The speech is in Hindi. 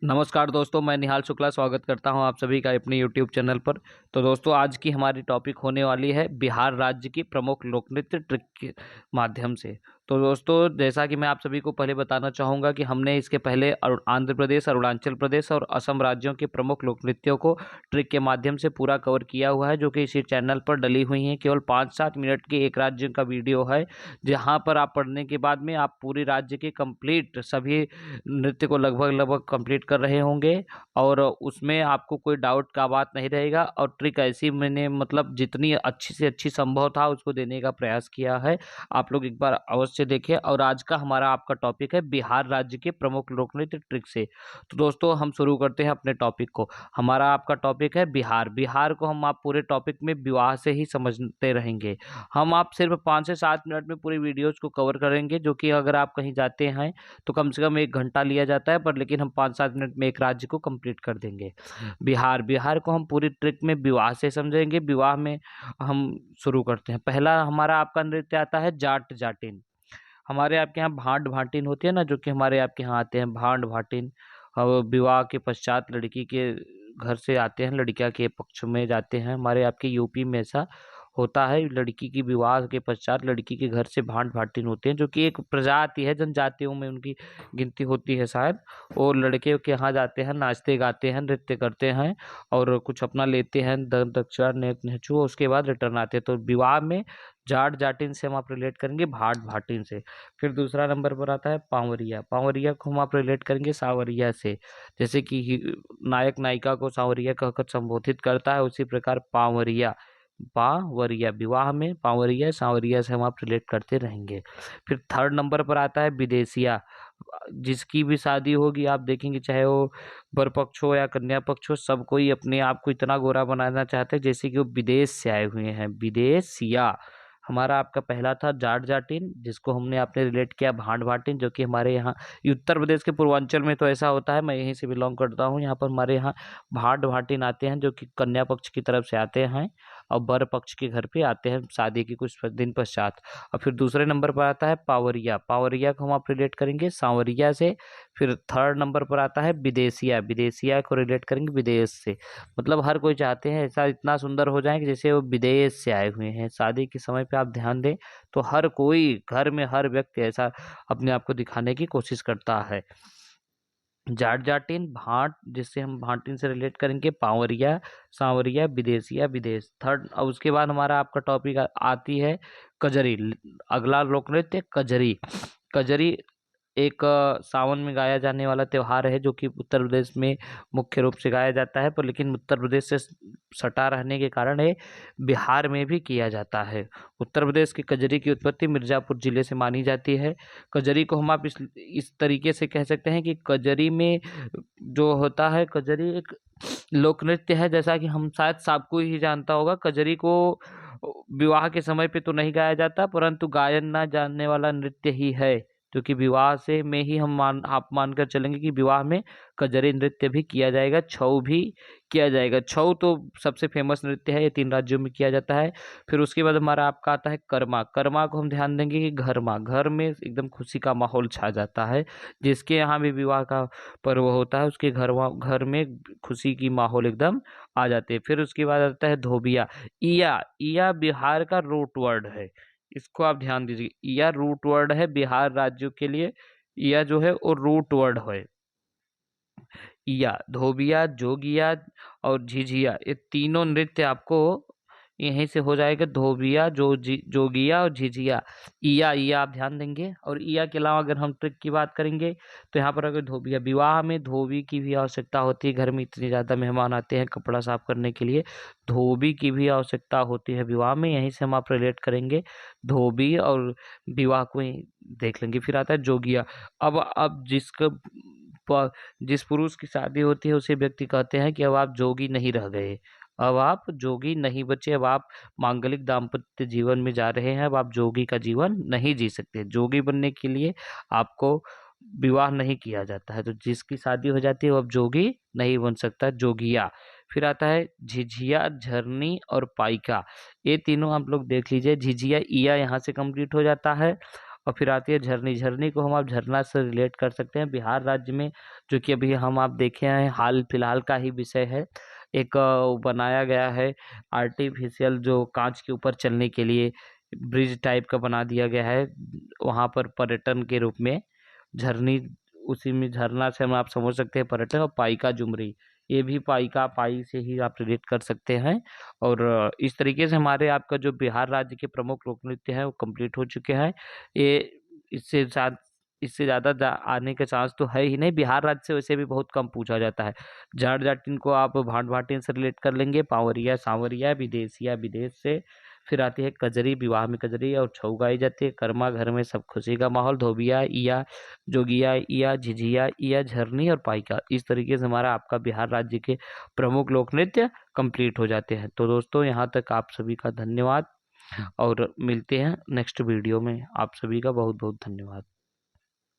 नमस्कार दोस्तों, मैं निहाल शुक्ला स्वागत करता हूं आप सभी का अपने YouTube चैनल पर। तो दोस्तों, आज की हमारी टॉपिक होने वाली है बिहार राज्य की प्रमुख लोक नृत्य ट्रिक के माध्यम से। तो दोस्तों, जैसा कि मैं आप सभी को पहले बताना चाहूँगा कि हमने इसके पहले आंध्र प्रदेश, अरुणाचल प्रदेश और असम राज्यों के प्रमुख लोक नृत्यों को ट्रिक के माध्यम से पूरा कवर किया हुआ है, जो कि इसी चैनल पर डली हुई हैं। केवल 5-7 मिनट के एक राज्य का वीडियो है, जहाँ पर आप पढ़ने के बाद में आप पूरे राज्य के कंप्लीट सभी नृत्य को लगभग लगभग कंप्लीट कर रहे होंगे और उसमें आपको कोई डाउट का बात नहीं रहेगा। और ट्रिक ऐसी मैंने मतलब जितनी अच्छी से अच्छी संभव था उसको देने का प्रयास किया है। आप लोग एक बार अवश्य देखें। और आज का हमारा आपका टॉपिक है बिहार राज्य के प्रमुख लोक नृत्य ट्रिक से। तो दोस्तों, हम शुरू करते हैं अपने टॉपिक को। हमारा आपका टॉपिक है बिहार। बिहार को हम आप पूरे टॉपिक में विवाह से ही समझते रहेंगे। हम आप सिर्फ 5 से 7 मिनट में पूरी वीडियोज को कवर करेंगे, जो कि अगर आप कहीं जाते हैं तो कम से कम 1 घंटा लिया जाता है, पर लेकिन हम 5-7 मिनट में एक राज्य को कंप्लीट कर देंगे। बिहार बिहार को हम पूरी ट्रिक में विवाह से समझेंगे। विवाह में हम शुरू करते हैं। पहला हमारा आपका नृत्य आता है जाट जाटिन। हमारे आपके यहाँ भांड भाटिन होती है ना, जो कि हमारे आपके यहाँ आते हैं भांड भाटिन। और विवाह के पश्चात लड़की के घर से आते हैं, लड़किया के पक्ष में जाते हैं। हमारे आपके यूपी में ऐसा होता है। लड़की की विवाह के पश्चात लड़की के घर से भांड भाटिन होते हैं, जो कि एक प्रजाति है, जनजातियों में उनकी गिनती होती है शायद। और लड़के के यहाँ जाते हैं, नाचते गाते हैं, नृत्य करते हैं और कुछ अपना लेते हैं, दक्षिणा नेचु, उसके बाद रिटर्न आते हैं। तो विवाह में जाट जाटिन से हम आप रिलेट करेंगे भाट भाटिन से। फिर दूसरा नंबर पर आता है पांवरिया। पांवरिया को हम आप रिलेट करेंगे सांवरिया से। जैसे कि नायक नायिका को सांवरिया कहकर संबोधित करता है, उसी प्रकार पांवरिया पांवरिया विवाह में पांवरिया सांवरिया से हम आप रिलेट करते रहेंगे। फिर थर्ड नंबर पर आता है विदेशिया। जिसकी भी शादी होगी आप देखेंगे, चाहे वो वर पक्ष हो या कन्या पक्ष हो, सब कोई अपने आप को इतना गोरा बनाना चाहते हैं जैसे कि वो विदेश से आए हुए हैं। विदेशिया। हमारा आपका पहला था जाट जाटिन, जिसको हमने आपने रिलेट किया भांड भाटिन, जो कि हमारे यहाँ उत्तर प्रदेश के पूर्वांचल में तो ऐसा होता है। मैं यहीं से बिलोंग करता हूँ। यहाँ पर हमारे यहाँ भांड भाटिन आते हैं, जो कि कन्या पक्ष की तरफ से आते हैं और वर पक्ष के घर पे आते हैं शादी के कुछ दिन पश्चात। और फिर दूसरे नंबर पर आता है पावरिया। पावरिया को हम आप रिलेट करेंगे सांवरिया से। फिर थर्ड नंबर पर आता है विदेशिया। विदेशिया को रिलेट करेंगे विदेश से। मतलब हर कोई चाहते हैं ऐसा इतना सुंदर हो जाए कि जैसे वो विदेश से आए हुए हैं। शादी के समय पे आप ध्यान दें तो हर कोई घर में हर व्यक्ति ऐसा अपने आप को दिखाने की कोशिश करता है। जाट जाटिन भाट, जिससे हम भाटिन से रिलेट करेंगे पावरिया सांवरिया विदेशिया विदेश। थर्ड। और उसके बाद हमारा आपका टॉपिक आती है कजरी। अगला लोक नृत्य कजरी। कजरी एक सावन में गाया जाने वाला त्योहार है, जो कि उत्तर प्रदेश में मुख्य रूप से गाया जाता है, पर लेकिन उत्तर प्रदेश से सटा रहने के कारण ये बिहार में भी किया जाता है। उत्तर प्रदेश की कजरी की उत्पत्ति मिर्जापुर जिले से मानी जाती है। कजरी को हम आप इस तरीके से कह सकते हैं कि कजरी में जो होता है, कजरी एक लोक नृत्य है। जैसा कि हम शायद सबको ही जानता होगा, कजरी को विवाह के समय पे तो नहीं गाया जाता, परंतु गायन ना जानने वाला नृत्य ही है। क्योंकि विवाह से में ही आप मानकर चलेंगे कि विवाह में कजरी नृत्य भी किया जाएगा, छऊ भी किया जाएगा। छऊ तो सबसे फेमस नृत्य है, ये 3 राज्यों में किया जाता है। फिर उसके बाद हमारा आपका आता है कर्मा। कर्मा को हम ध्यान देंगे कि घर में एकदम खुशी का माहौल छा जाता है। जिसके यहाँ भी विवाह का पर्व होता है, उसके घर में खुशी की माहौल एकदम आ जाते हैं। फिर उसके बाद आता है धोबिया। ईया। ईया बिहार का रूट वर्ड है, इसको आप ध्यान दीजिए। ईया रूट वर्ड है बिहार राज्यों के लिए। ईया जो है वो रूट वर्ड है। ईया, धोबिया, जोगिया और झिझिया, ये तीनों नृत्य आपको यहीं से हो जाएगा। धोबिया, जोगिया और झिझिया। ईया ईया आप ध्यान देंगे। और ईया के अलावा अगर हम ट्रिक की बात करेंगे तो यहाँ पर अगर धोबिया, विवाह में धोबी की भी आवश्यकता होती है। घर में इतने ज़्यादा मेहमान आते हैं कपड़ा साफ करने के लिए, धोबी की भी आवश्यकता होती है विवाह में। यहीं से हम आप रिलेट करेंगे धोबी और विवाह को ही देख लेंगे। फिर आता है जोगिया। अब जिस पुरुष की शादी होती है उसे व्यक्ति कहते हैं कि अब आप जोगी नहीं रह गए, अब आप जोगी नहीं बचे, अब आप मांगलिक दाम्पत्य जीवन में जा रहे हैं, अब आप जोगी का जीवन नहीं जी सकते। जोगी बनने के लिए आपको विवाह नहीं किया जाता है। तो जिसकी शादी हो जाती है वो अब जोगी नहीं बन सकता, जोगिया। फिर आता है झिझिया, झरनी और पाइका। ये तीनों आप लोग देख लीजिए। झिझिया ईया यहाँ से कंप्लीट हो जाता है और फिर आती है झरनी। झरनी को हम आप झरना से रिलेट कर सकते हैं। बिहार राज्य में जो कि अभी हम आप देखे हैं हाल फिलहाल का ही विषय है, एक बनाया गया है आर्टिफिशियल जो कांच के ऊपर चलने के लिए ब्रिज टाइप का बना दिया गया है वहाँ पर पर्यटन के रूप में झरनी। उसी में झरना से हम आप समझ सकते हैं पर्यटन। और पाइका झुमरी, ये भी पाइका पाई से ही आप रिलेट कर सकते हैं। और इस तरीके से हमारे आपका जो बिहार राज्य के प्रमुख लोक नृत्य है वो कंप्लीट हो चुके हैं। ये इससे साथ इससे ज़्यादा आने के चांस तो है ही नहीं। बिहार राज्य से वैसे भी बहुत कम पूछा जाता है। जाट जाटिन को आप भाट भाटिन से रिलेट कर लेंगे, पावरिया सांवरिया, विदेशिया विदेश से। फिर आती है कजरी, विवाह में कजरी और छऊ गाई जाती है। कर्मा, घर में सब खुशी का माहौल। धोबिया, ईया, जोगिया, ईया, झिझिया, ईया, झरनी और पाइका। इस तरीके से हमारा आपका बिहार राज्य के प्रमुख लोक नृत्य कंप्लीट हो जाते हैं। तो दोस्तों यहाँ तक आप सभी का धन्यवाद और मिलते हैं नेक्स्ट वीडियो में। आप सभी का बहुत बहुत धन्यवाद।